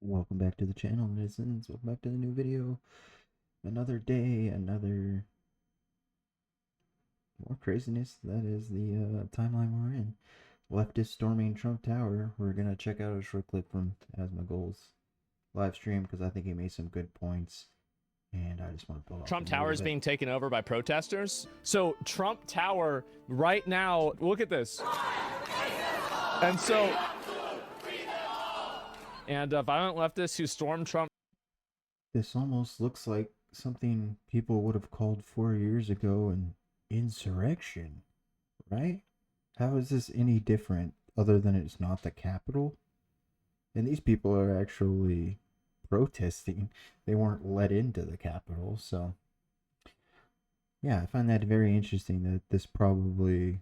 Welcome back to the channel, citizens. Welcome back to the new video. Another day, another more craziness. That is the timeline we're in. Leftist storming Trump Tower. We're gonna check out a short clip from Asma Goals live stream because I think he made some good points, and I just want to pull off Trump a Tower little is bit. being taken over by protesters. So Trump Tower right now, look at this. And so, violent leftists who stormed Trump. This almost looks like something people would have called 4 years ago an insurrection, right? How is this any different other than it's not the Capitol? And these people are actually protesting. They weren't let into the Capitol. So, yeah, I find that very interesting that this probably,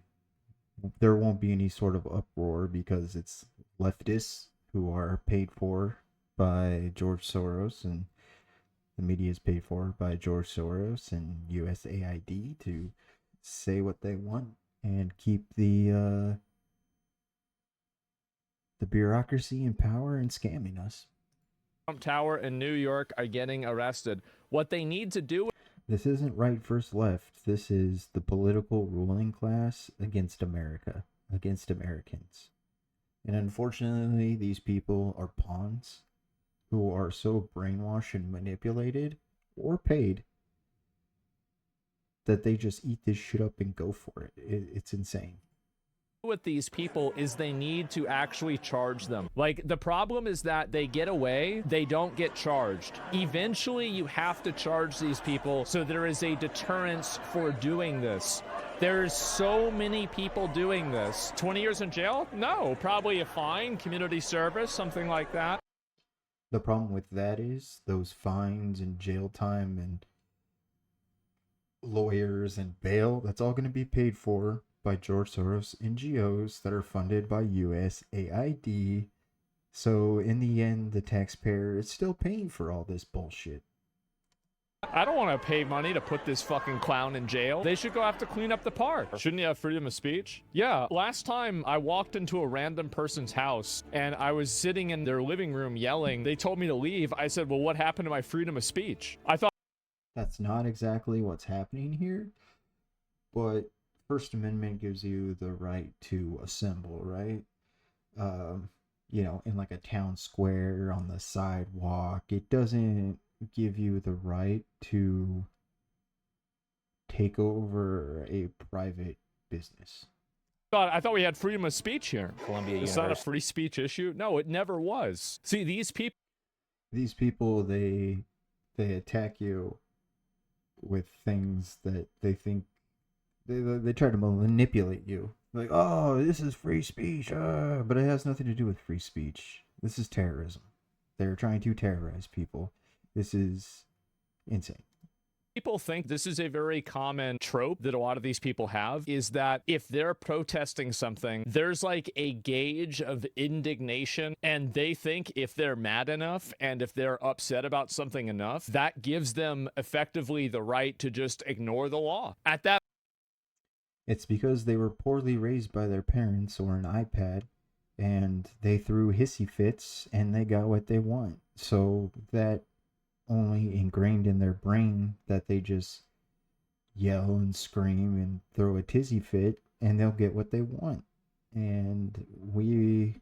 there won't be any sort of uproar because it's leftists who are paid for by George Soros, and the media is paid for by George Soros and USAID to say what they want and keep the bureaucracy in power and scamming us. Trump Tower in New York are getting arrested. What they need to do. This isn't right versus left. This is the political ruling class against America, against Americans. And unfortunately, these people are pawns who are so brainwashed and manipulated or paid that they just eat this shit up and go for it. It's insane. With these people is they need to actually charge them. Like, the problem is that they get away, they don't get charged. Eventually you have to charge these people so there is a deterrence for doing this. There's so many people doing this. 20 years in jail? No, probably a fine, community service, something like that. The problem with that is those fines and jail time and lawyers and bail, that's all going to be paid for by George Soros NGOs that are funded by USAID. So in the end, the taxpayer is still paying for all this bullshit. I don't want to pay money to put this fucking clown in jail. They should go have to clean up the park. Shouldn't you have freedom of speech? Yeah, last time I walked into a random person's house and I was sitting in their living room yelling. They told me to leave. I said, well, what happened to my freedom of speech? I thought that's not exactly what's happening here, but First Amendment gives you the right to assemble, right? In like a town square, on the sidewalk. It doesn't give you the right to take over a private business. I thought we had freedom of speech here. Columbia It's University. not a free speech issue. No, it never was. See, these people, they attack you with things that they think they try to manipulate you. Like, oh, this is free speech, but it has nothing to do with free speech. This is terrorism. They're trying to terrorize people. This is insane. people think this is a very common trope that a lot of these people have, is that if they're protesting something, there's like a gauge of indignation, and they think if they're mad enough and if they're upset about something enough, that gives them effectively the right to just ignore the law. At that, it's because they were poorly raised by their parents or an iPad, and they threw hissy fits and they got what they want. So that only ingrained in their brain that they just yell and scream and throw a tizzy fit and they'll get what they want. And we're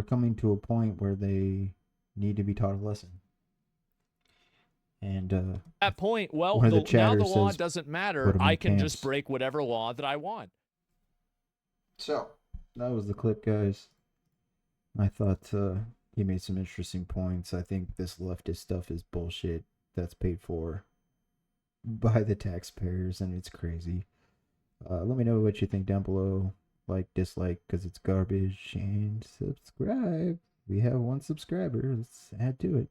coming to a point where they need to be taught a lesson. And at that point, well, now the law says, doesn't matter. I can just break whatever law that I want. So that was the clip, guys. I thought he made some interesting points. I think this leftist stuff is bullshit that's paid for by the taxpayers, and it's crazy. Let me know what you think down below. Like, dislike, because it's garbage, and subscribe. We have 1 subscriber. Let's add to it.